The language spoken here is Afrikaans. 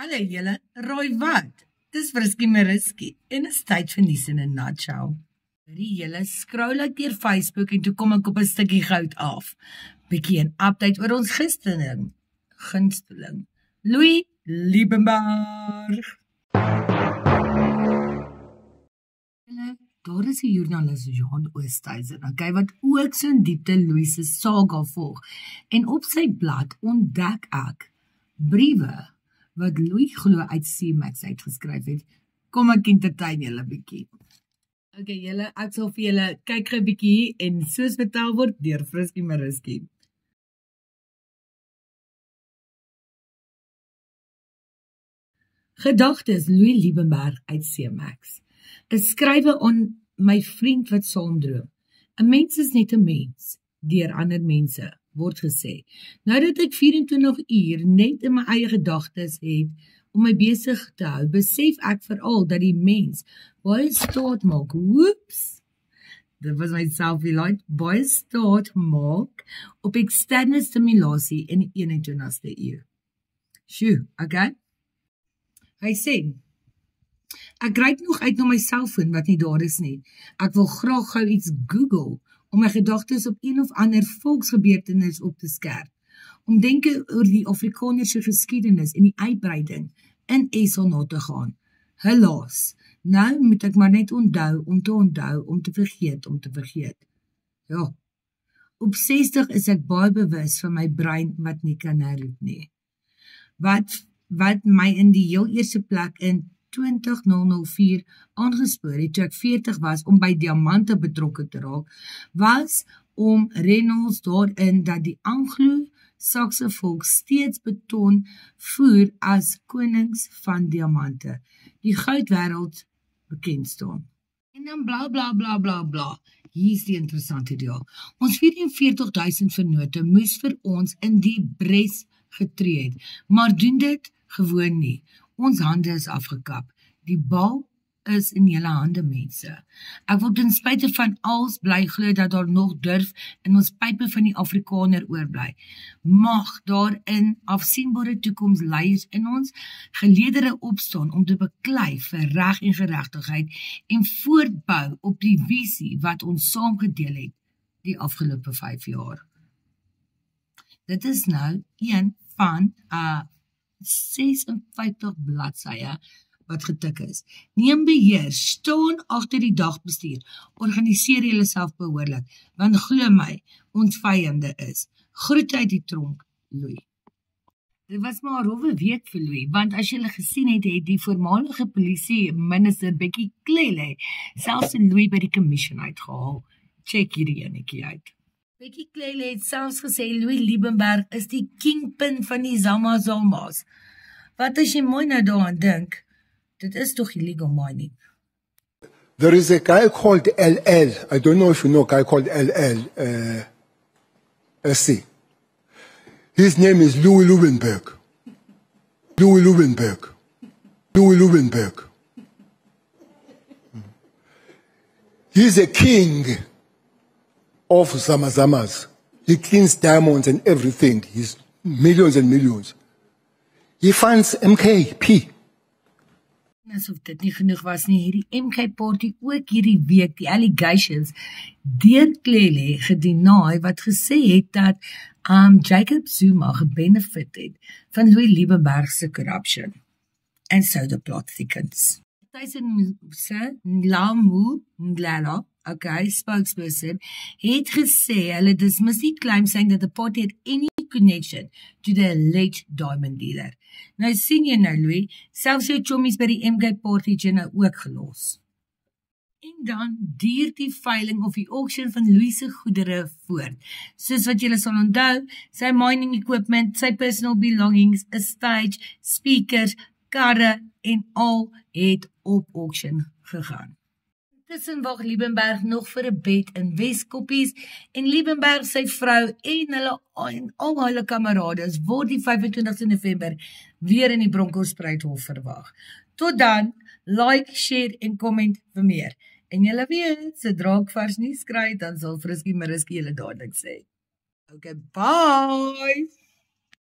Hallo julle, raai wat? Dis Friskie Mariski en is tyd vir nuus in 'n nutshell. Hierdie julle scroll ek deur Facebook en toe kom ek op 'n stukkie goud af. Bietjie 'n update oor ons gunsteling, Louis Liebenberg. Daar is die joernalis Jean Oosthuizen, wat ook so in diepte Louis se saga volg. En op sy blad ontdek ek briewe wat Louis glo uit CMAX uitgeskryf het. Kom ek entertain julle bietjie. Julle, ek sal vir julle kyk gou bietjie en soos vertel word deur Friskie Mariski. Gedagtes Louis Liebenberg uit CMAX. 'n Skrywe aan my vriend wat saamdroom. 'n Mens is net 'n mens, deur ander mense, word gesê. Nou dat ek 24 uur net in my eie gedagtes het om my besig te hou, besef ek veral dat die mens baie staat maak. Woeps! Dit was my selfie light. Baie staat maak op eksterne stimulasie in die 21ste eeu. Sjoe, Hy sê, ek gryp nog uit na my selfoon wat nie daar is nie. Ek wil graag gou iets Google om my gedagtes op een of ander volksgebeurtenis op te skerp. Om denke oor die Afrikanerse geskiedenis en die uitbreiding in SA na te gaan. Helaas, nou moet ek maar net onthou, om te vergeet. Ja, op 60 is ek baie bewus van my brein wat nie kan herroep nie. Wat my in die heel eerste plek in 20004 aangespoor het toe ek 40 was om by diamante betrokke te raak, was om Reynolds daarin dat die Anglo-Sakse volk steeds beton voer as konings van diamante, die goudwêreld bekend staan. En dan bla bla bla bla bla. Hier is die interessante deel. Ons 44.000 vennote moes vir ons in die bres getree het, maar doen dit gewoon nie. Ons hande is afgekap. Die bal is in julle hande, mense. Ek wil ten spyte van alles bly glo dat daar nog durf in ons pype van die Afrikaner oorbly. Mag daar in afsienbare toekomsleiers in ons geleedere opstaan om te beklei vir reg en geregtigheid en voortbou op die visie wat ons saam gedeel het die afgelope 5 jaar. Dit is nou een van 56 bladsye wat getik is. Neem beheer, staan agter die dagbestuur, organiseer julleself behoorlik, want glo my, ons vyande is. Groete uit die tronk, Louis. Dit was maar 'n rowwe week vir Louis, want as julle gesien het, het die voormalige polisie minister Bekkie Cele selfs in Louis by die commission uitgehaal. Check hierdie enetjie uit. Bekkie Cele het selfs gesê Louis Liebenberg is die kingpin van die Zama's. Wat as jy mooi nou daaraan dink, dit is toch illegal mining. There is a guy called LL. I don't know if you know a guy called LL. SC. His name is Louis Liebenberg. He's a king of Zama's. He cleans diamonds and everything. He's millions and millions. He funds MKP. Asof dit nie genoeg was nie, hierdie MK party ook hierdie week, die allegations, deur Cele gedeny wat gesê het dat Jacob Zuma gebenefit het van Louis Liebenberg se corruption. And so the plot thickens. Tyson Lamu Nglala, spokesperson, het gesê hulle dismiss die claim saying that the party had any connection to the alleged diamond dealer. Nou sien jy nou, Louis, selfs jou chommies by die MK party het jy nou ook gelos. En dan duur die veiling of die auction van Louis se goedere voort. Soos wat julle sal onthou, sy mining equipment, sy personal belongings, 'n stage, speakers, karre en al het op auction gegaan. Intussen wag Liebenberg nog vir 'n bed in Weskoppies en Liebenberg, sy vrou en al hulle kamerades word die 25 November weer in die Bronkhorstspruithof verwag. Tot dan, like, share en comment vir meer. En julle weet, sodra ek vars nuus kry, dan sal Friskie Mariski julle dadelik sê. Okay, bye!